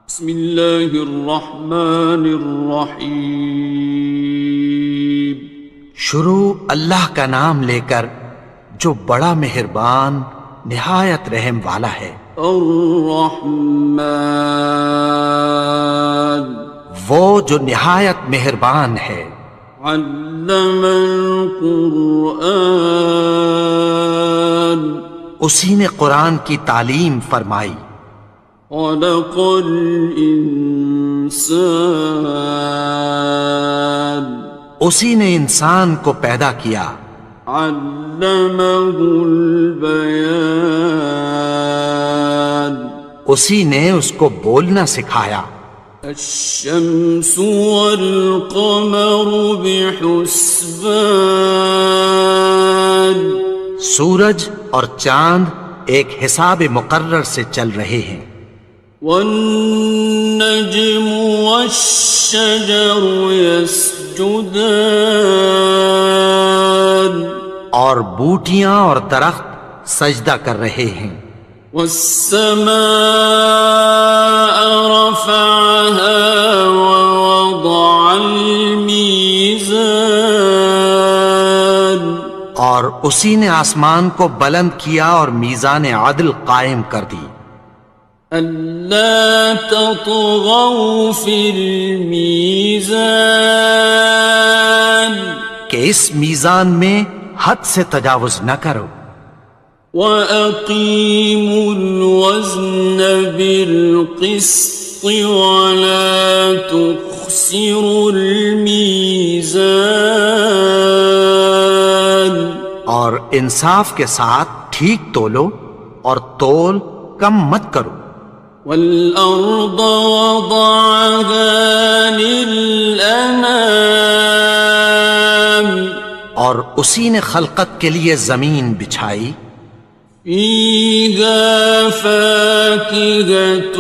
بسم اللہ الرحمن الرحیم۔ شروع اللہ کا نام لے کر جو بڑا مہربان نہایت رحم والا ہے۔ الرحمن، وہ جو نہایت مہربان ہے۔ علم القرآن، اسی نے قرآن کی تعلیم فرمائی۔ خلق الانسان، اسی نے انسان کو پیدا کیا۔ علمہ البیان، اسی نے اس کو بولنا سکھایا۔ الشمس والقمر بحسبان، سورج اور چاند ایک حساب مقرر سے چل رہے ہیں۔ والنجم والشجر يسجدان، اور بوٹیاں اور درخت سجدہ کر رہے ہیں۔ والسماء رفعها ووضع الميزان، اور اسی نے آسمان کو بلند کیا اور میزان عدل قائم کر دی۔ ألا تطغوا في الميزان، کہ اس میزان میں حد سے تجاوز نہ کرو۔ وَأَقِيمُوا الْوَزْنَ بِالْقِسْطِ وَلَا تُخْسِرُوا الْمِيزَانَ، اور انصاف کے ساتھ ٹھیک تولو اور تول کم مت کرو۔ وَالْأَرْضَ وَضَعَهَا لِلْأَنَامِ، اور اسی نے خلقت کے لیے زمین بچھائی۔ فِيهَا فَاكِهَةٌ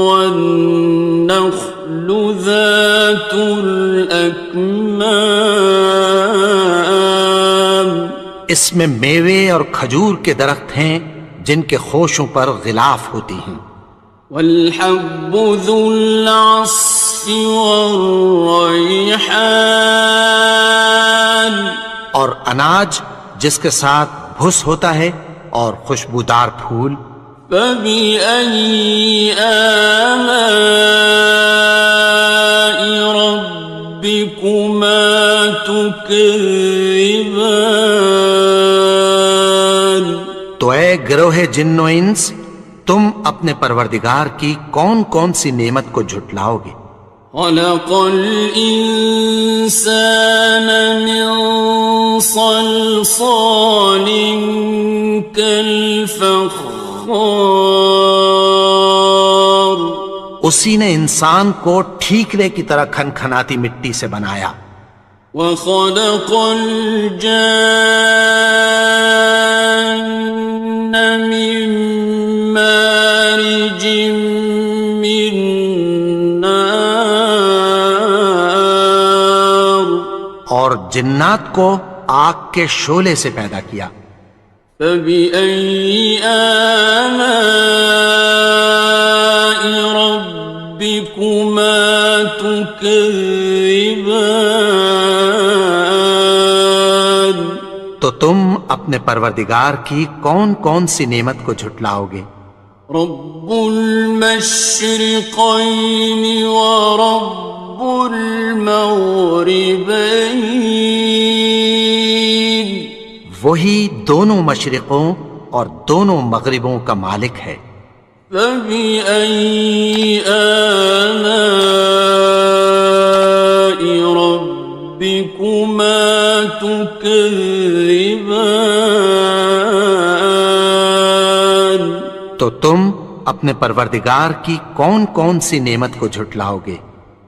وَالنَّخْلُ ذَاتُ الْأَكْمَامِ، اس میں میوے اور کھجور کے درخت ہیں جن کے خوشوں پر غلاف ہوتی ہیں۔ وَالْحَبُّ ذُو الْعَصْفِ وَالرَّيْحَانِ، اور اناج جس کے ساتھ بھس ہوتا ہے اور خوشبودار پھول۔ فَبِأَيِّ آلَاءِ رَبِّكُمَا تُكَذِّبَانِ، تو اے گروہ جن و انس، تم اپنے پروردگار کی کون کون سی نعمت کو جھٹلاؤ گے؟ خَلَقَ الْإِنسَانَ مِنْ صَلْصَالٍ كَالْفَخَّارِ، اسی نے انسان کو ٹھیکرے کی طرح کھنکھناتی مٹی سے بنایا۔ وَخَلَقَ الْجَانَّ مِن مَّارِجٍ مِّن نَّارٍ، اور جنات کو آگ کے شعلے سے پیدا کیا۔ فَبِأَيِّ آلَاءِ رَبِّكُمَا تُكَذِّبَانِ، تو تم اپنے پروردگار کی کون کون سی نعمت کو جھٹلاؤ گے؟ رب المشرقین ورب المغربین، وہی دونوں مشرقوں اور دونوں مغربوں کا مالک ہے۔ فَبِأَيِّ آلَاءِ رَبِّكُمَا تُكَذِّبَانِ، تو تم اپنے پروردگار کی کون کون سی نعمت کو جھٹلاؤ گے؟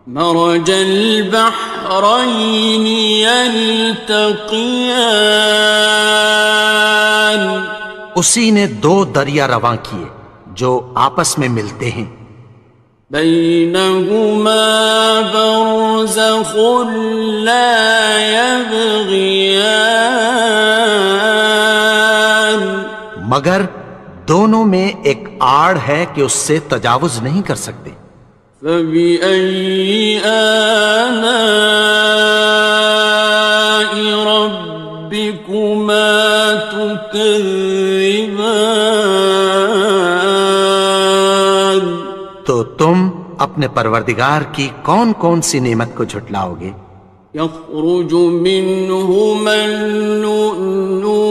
مرج البحرین یلتقیان، اسی نے دو دریا رواں کیے جو آپس میں ملتے ہیں۔ بینہما برزخ لا یبغیان، مگر دونوں میں ایک آڑ ہے کہ اس سے تجاوز نہیں کر سکتے۔ فبأي آلاء ربكما تكذبان؟ تو تم اپنے پروردگار کی کون کون سی نعمت کو جھٹلاؤ گے؟ يخرج منهما اللؤلؤ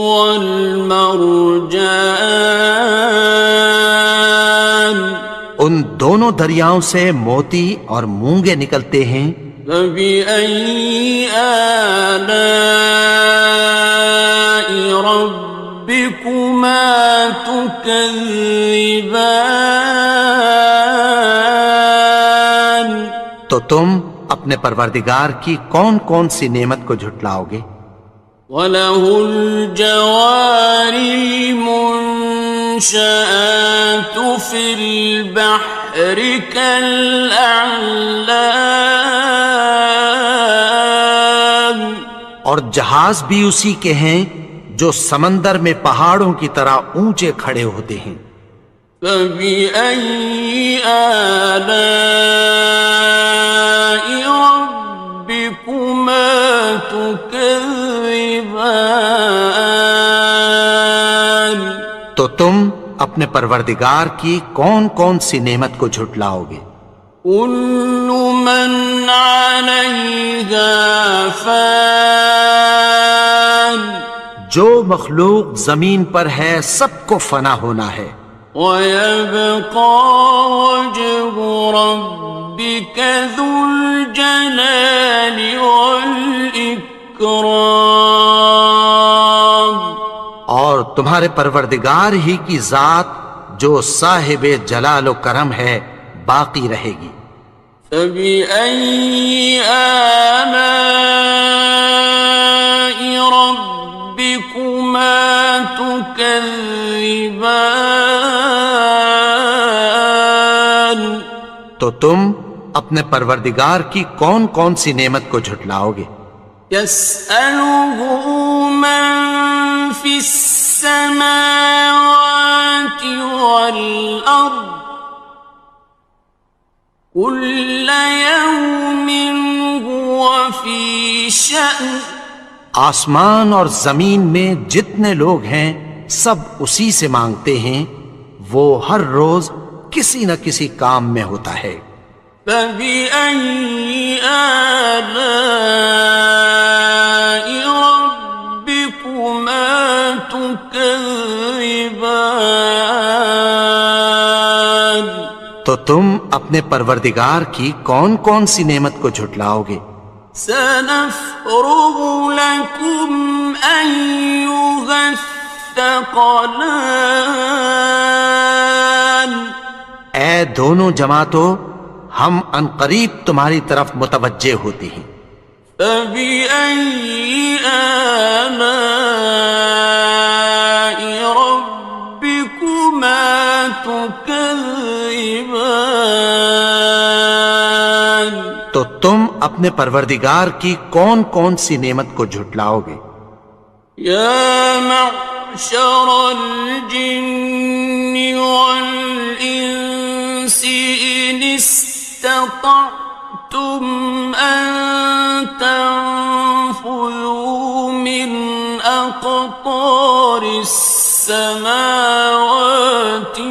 والمرجان ان دونوں دریاؤں سے موتی اور مونگے نکلتے ہیں۔ فبأي آلاء ربكما تكذبان؟ تو تم اپنے پروردگار کی کون کون سی نعمت کو جھٹلاؤ گے؟ وَلَهُ الْجَوَارِ الْمُنشَآتُ فِي الْبَحْرِ كَالْأَعْلَامِ، اور جہاز بھی اسی کے ہیں جو سمندر میں پہاڑوں کی طرح اونچے کھڑے ہوتے ہیں۔ فَبِأَيِّ آلَاءِ رَبِّكُمَا تُكَذِّبَانِ؟ تو تم اپنے پروردگار کی کون کون سی نعمت کو جھٹلاؤ گے؟ كُلُّ مَنْ عَلَيْهَا فَانٍ، جو مخلوق زمین پر ہے سب کو فنا ہونا ہے۔ وَيَبْقَى وَجْهُ رَبِّكَ ذُو الْجَلَالِ وَالْإِكْرَامِ، اور تمہارے پروردگار ہی کی ذات جو صاحب جلال و کرم ہے باقی رہے گی۔ فَبِأَيِّ آلَاءِ رَبِّكُمَا تُكَذِّبَانِ؟ تو تم اپنے پروردگار کی کون کون سی نعمت کو جھٹلاؤ گے؟ يَسْأَلُهُ مَن فِي السَّمَاوَاتِ وَالْأَرْضِ كُلَّ يَوْمٍ هُوَ فِي شَأْنٍ، آسمان اور زمین میں جتنے لوگ ہیں سب اسی سے مانگتے ہیں، وہ ہر روز کسی نہ کسی کام میں ہوتا ہے۔ فَبِأَيِّ آلَاءِ رَبِّكُمَا تُكَذِّبَانِ؟ تو تم اپنے پروردگار کی کون کون سی نعمت کو جھٹلاؤ گے؟ سَنَفْرُغُ لَكُمْ أَيُّهَ الثَّقَلَانِ؟ اے دونوں جماعتوں، ہم عنقریب تمہاری طرف متوجہ ہوتے ہیں۔ فَبِأَيِّ آلَاءِ رَبِّكُمَا تُكَذِّبَانِ؟ تو تم اپنے پروردگار کی کون کون سی نعمت کو جھٹلاؤ گے؟ يَا مَعْشَرَ الْجِنِّ وَالْإِنسِ إِنِ اسْتَطَعْتُمْ أَن تَنفُذُوا مِنْ أَقْطَارِ السَّمَاوَاتِ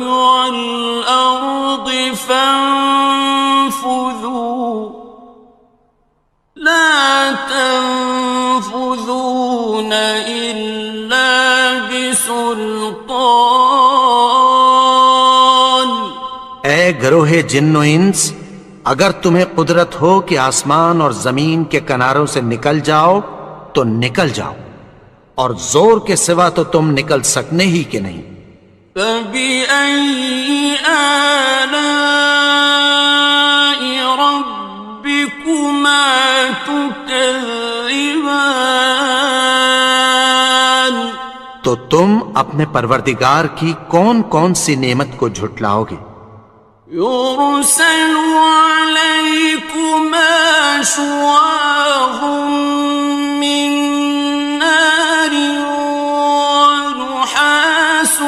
وَالْأَرْضِ فَانفُذُوا لَا تَنفُذُونَ إِلَّا بِسُلْطَانٍ۔ اے گروہ جن و انس، اگر تمہیں قدرت ہو کہ آسمان اور زمین کے کناروں سے نکل جاؤ تو نکل جاؤ، اور زور کے سوا تو تم نکل سکنے ہی کہ نہیں۔ فَبِأَيِّ آلَاءِ رَبِّكُمَا تُكَذِّبَانِ؟ تو تم اپنے پروردگار کی کون کون سی نعمت کو جھٹلاؤ گے؟ يُرْسَلُ عَلَيْكُمَا شُوَاظٌ مِّن نَّارٍ وَنُحَاسٌ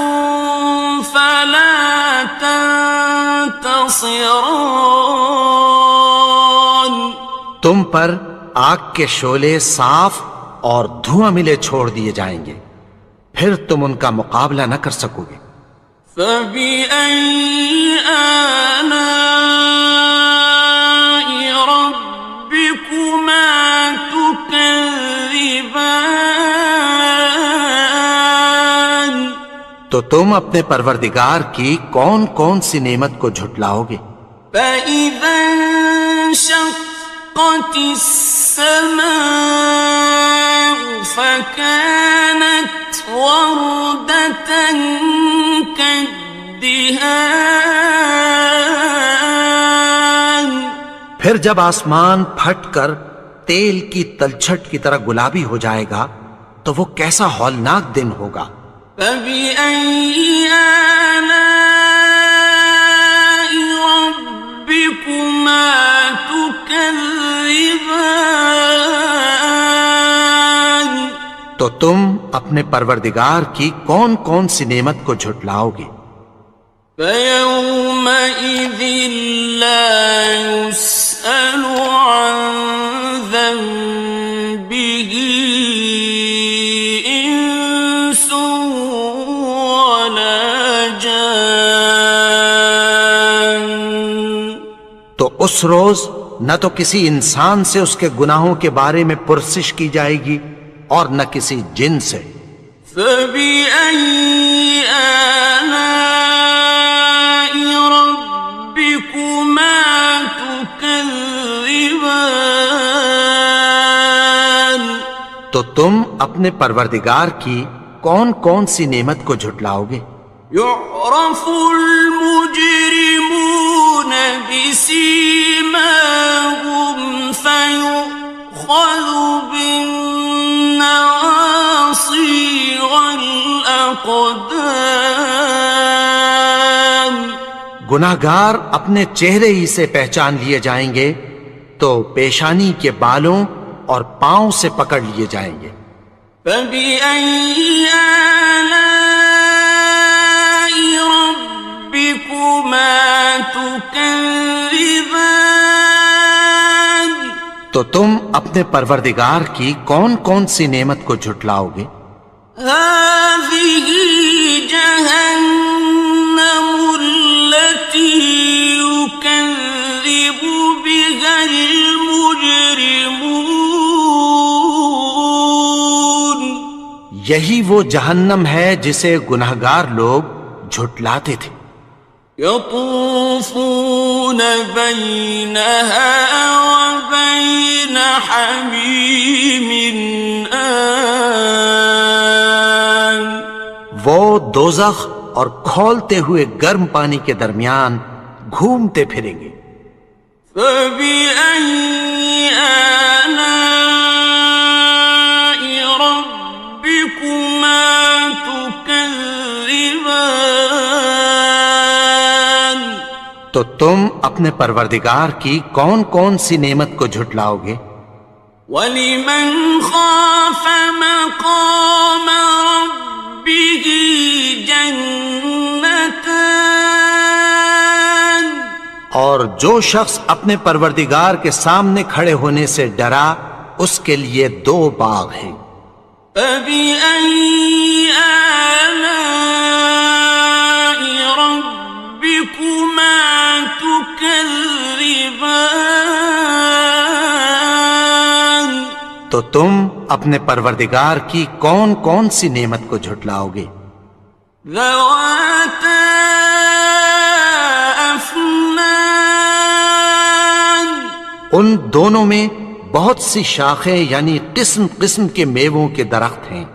ينتصران. تم پر آگ کے شعلے صاف اور دھواں ملے چھوڑ دیے جائیں گے، پھر تم ان کا مقابلہ نہ کر سکو گے۔ فبأي آلاء ربكما تكذبان. تو تم اپنے پروردگار کی کون کون سی نعمت کو جھٹلاؤ گے؟ فإذا انشقت السماء فكانت وردة كالدهان. پھر جب آسمان پھٹ کر تیل کی تلچھٹ کی طرح گلابی ہو جائے گا تو وہ کیسا ہولناک دن ہوگا۔ فبأي آلاء ربكما تكذبان. تو تم اپنے پروردگار کی کون کون سی نعمت کو جھٹلاؤ گے؟ فيومئذ لا يسأل عن ذنبه إنس ولا جان. تو اس روز نہ تو کسی انسان سے اس کے گناہوں کے بارے میں پرسش کی جائے گی اور نہ کسی جن سے۔ فبأي آلاء ربكما تكذبان. تو تم اپنے پروردگار کی کون کون سی نعمت کو جھٹلاؤ گے؟ يعرف المجرمون بسيماهم فيؤخذ بالنواصي والأقدام. گناہگار اپنے چہرے ہی سے پہچان لیے جائیں گے تو پیشانی کے بالوں اور پاؤں سے پکڑ لیے جائیں گے۔ فبأي آلاء ربكما تكذبان. تو تم اپنے پروردگار کی کون کون سی نعمت کو جھٹلاؤ گے؟ هذه جهنم التي يكذب بها المجرمون. یہی وہ جہنم ہے جسے گناہگار لوگ جھٹلاتے تھے۔ يطوفون بينها وبين حميم آن. وہ دوزخ اور کھولتے ہوئے گرم پانی کے درمیان گھومتے پھریں گے۔ فبأي آلاء ربكما تكذبان. تو تم اپنے پروردگار کی کون کون سی نعمت کو جھٹلاؤ گے؟ وَلِمَنْ خَافَ مَقَامَ رَبِّهِ جَنَّتَانِ. اور جو شخص اپنے پروردگار کے سامنے کھڑے ہونے سے ڈرا اس کے لیے دو باغ ہیں۔ فَبِأَيِّ آلَاءِ رَبِّكُمَا تُكَذِّبَانِ. تو تم اپنے پروردگار کی کون کون سی نعمت کو جھٹلاؤ گے؟ ذَوَاتَا أَفْنَانٍ. ان دونوں میں بہت سی شاخیں یعنی قسم قسم کے میووں کے درخت ہیں۔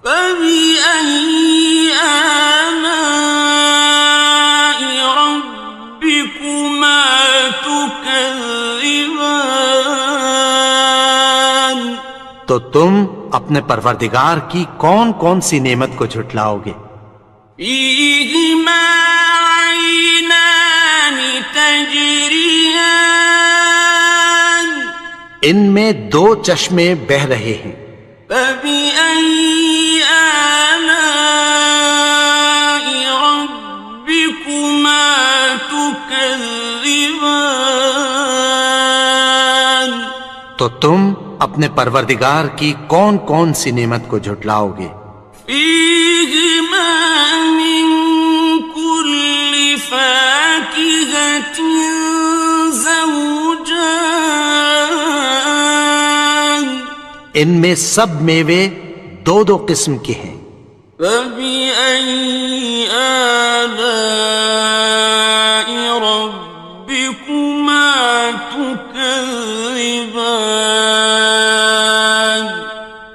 فَبِأَيِّ آلَاءِ رَبِّكُمَا تُكَذِّبَانِ. تو تم اپنے پروردگار کی کون کون سی نعمت کو جھٹلاؤ گے؟ فِيهِمَا عَيْنَانِ تَجْرِيَانِ. ان میں دو چشمے بہہ رہے ہیں۔ فَبِأَيِّ آلَاءِ رَبِّكُمَا تُكَذِّبَانِ. تو تم اپنے پروردگار کی کون کون سی نعمت کو جھٹلاؤ گے؟ فیہما من کل فاکہۃ زوجان، ان میں سب میوے دو دو قسم کے ہیں۔ فبأي آلاء ربكما تكذبان،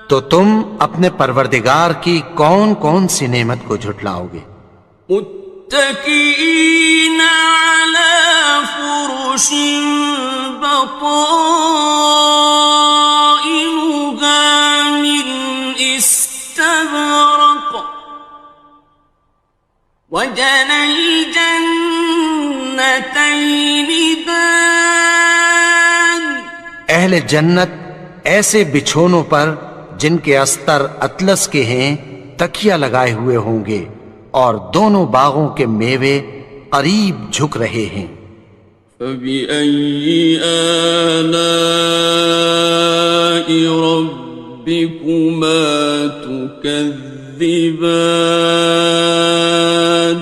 تو تم اپنے پروردگار کی کون کون سی نعمت کو جھٹلاؤ گے؟ متكئين على فرش بطائنها من استبرق، وجنى الجنتين دان، اہل جنت ایسے بچھونوں پر جن کے استر اطلس کے ہیں تکیہ لگائے ہوئے ہوں گے، اور دونوں باغوں کے میوے قریب جھک رہے ہیں۔ فبأي آلاء ربكما تكذبان،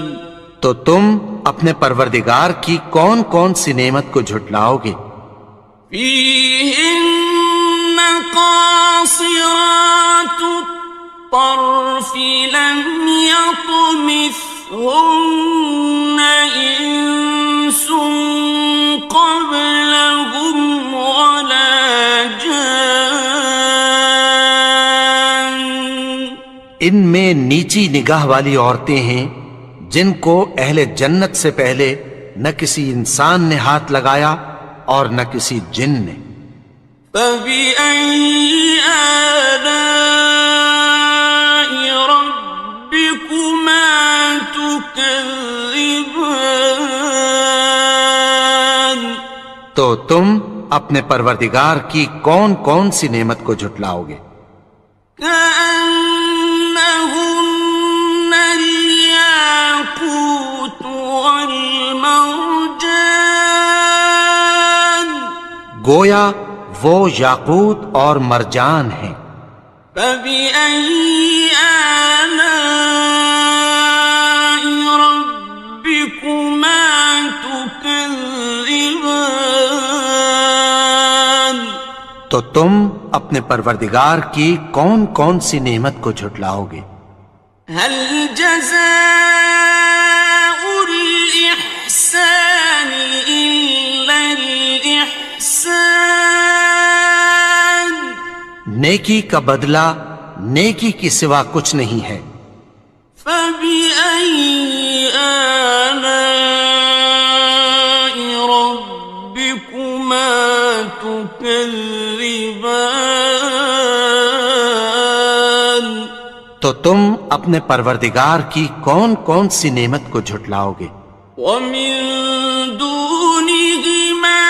تو تم اپنے پروردگار کی کون کون سی نعمت کو جھٹلاؤ گے؟ فيهن قاصرات الطرف لم يطمثهن إنس قبلهم ولا جان، ان میں نیچی نگاہ والی عورتیں ہیں جن کو اہل جنت سے پہلے نہ کسی انسان نے ہاتھ لگایا اور نہ کسی جن نے۔ فبأي آلاء ربكما تكذبان، تو تم اپنے پروردگار کی کون کون سی نعمت کو جھٹلاؤ گے؟ كأنهن الياقوت والمرجان، گویا وہ یاقوت اور مرجان ہیں۔ فبأي آلاء ربكما تكذبان، تو تم اپنے پروردگار کی کون کون سی نعمت کو جھٹلاؤ گے؟ هل جزاء الإحسان إلا الإحسان، نیکی کا بدلہ نیکی کی سوا کچھ نہیں ہے۔ فبأي آلاء ربكما تكذبان، تو تم اپنے پروردگار کی کون کون سی نعمت کو جھٹلاؤ گے؟ ومن دونهما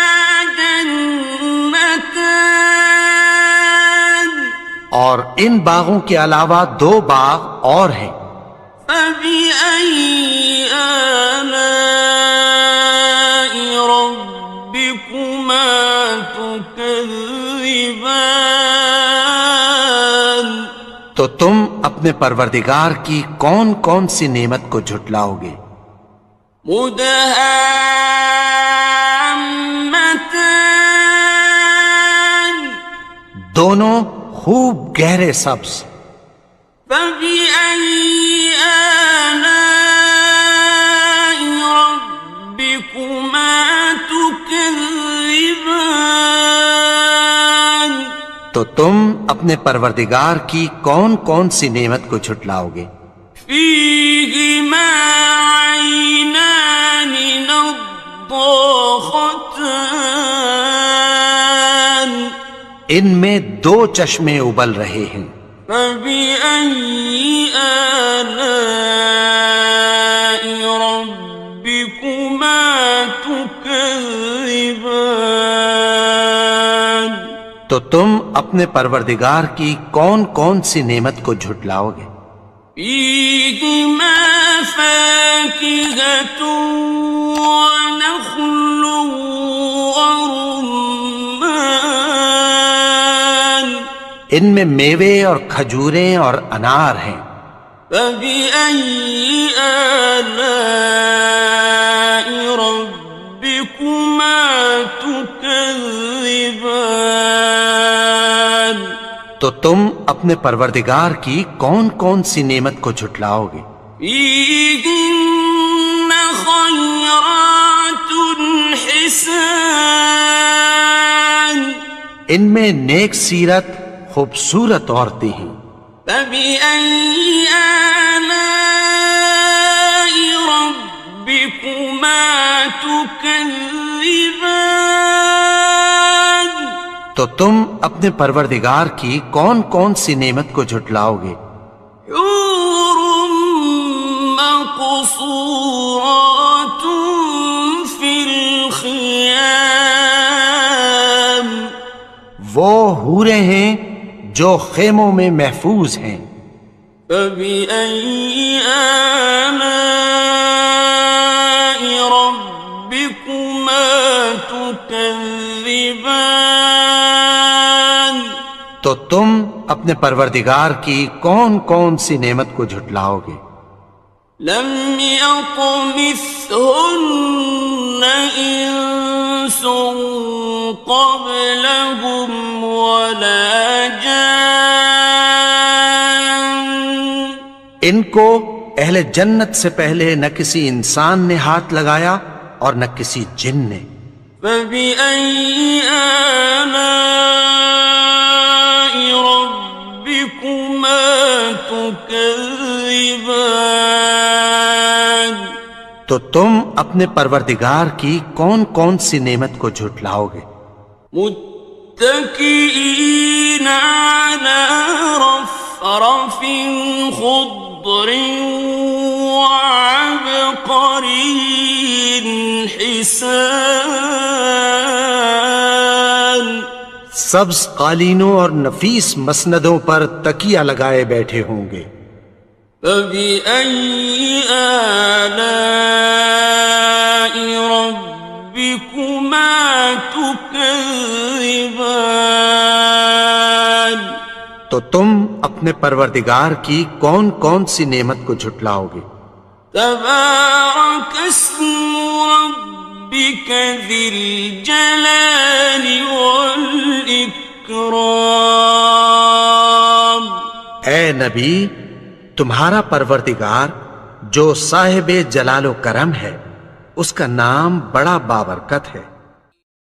جنتان، اور ان باغوں کے علاوہ دو باغ اور ہیں۔ فبأي آلاء ربكما تكذبان، تو تم اپنے پروردگار کی کون کون سی نعمت کو جھٹلاؤ گے؟ مدهامتان، دونوں خوب گہرے سبز۔ فبأي آلاء ربكما تكذبان، تو تم اپنے پروردگار کی کون کون سی نعمت کو جھٹلاؤ گے؟ فيهما عينان نضاختان، ان میں دو چشمے ابل رہے ہیں۔ فبأي آلاء ربكما تكذبان، تو تم اپنے پروردگار کی کون کون سی نعمت کو جھٹلاؤ گے؟ فيهما فاكهة ونخل ورمان، ان میں میوے اور کھجوریں اور انار ہیں۔ فبأي آلاء ربكما تكذبان؟ تو تم اپنے پروردگار کی کون کون سی نعمت کو جھٹلاؤ گے؟ فيهن خيرات حسان، ان میں نیک سیرت خوبصورت عورتیں ہیں۔ فبأي آلاء ربكما تكذبان؟ تو تم اپنے پروردگار کی کون کون سی نعمت کو جھٹلاؤ گے؟ حور مقصورات في الخيام، وہ حوریں ہیں جو خیموں میں محفوظ ہیں۔ فبأي آلاء ربكما تكذبان؟ تو تم اپنے پروردگار کی کون کون سی نعمت کو جھٹلاؤ گے؟ لم يطمثهن إنس قبلهم ولا جان، ان کو اہل جنت سے پہلے نہ کسی انسان نے ہاتھ لگایا اور نہ کسی جن نے۔ فبأي آلاء ربكما تكذبان؟ تو تم اپنے پروردگار کی کون کون سی نعمت کو جھٹلاؤ گے؟ متكئين على رفرف خضر وعبقري حسان، سبز قالینوں اور نفیس مسندوں پر تکیہ لگائے بیٹھے ہوں گے۔ فبأي آلاء ربكما تكذبان؟ تو تم اپنے پروردگار کی کون کون سی نعمت کو جھٹلاؤ گے؟ تبارك اسم ربك ذي الجلال والإكرام۔ اے نبی، تمہارا پروردگار جو صاحب جلال و کرم ہے، اس کا نام بڑا بابرکت ہے۔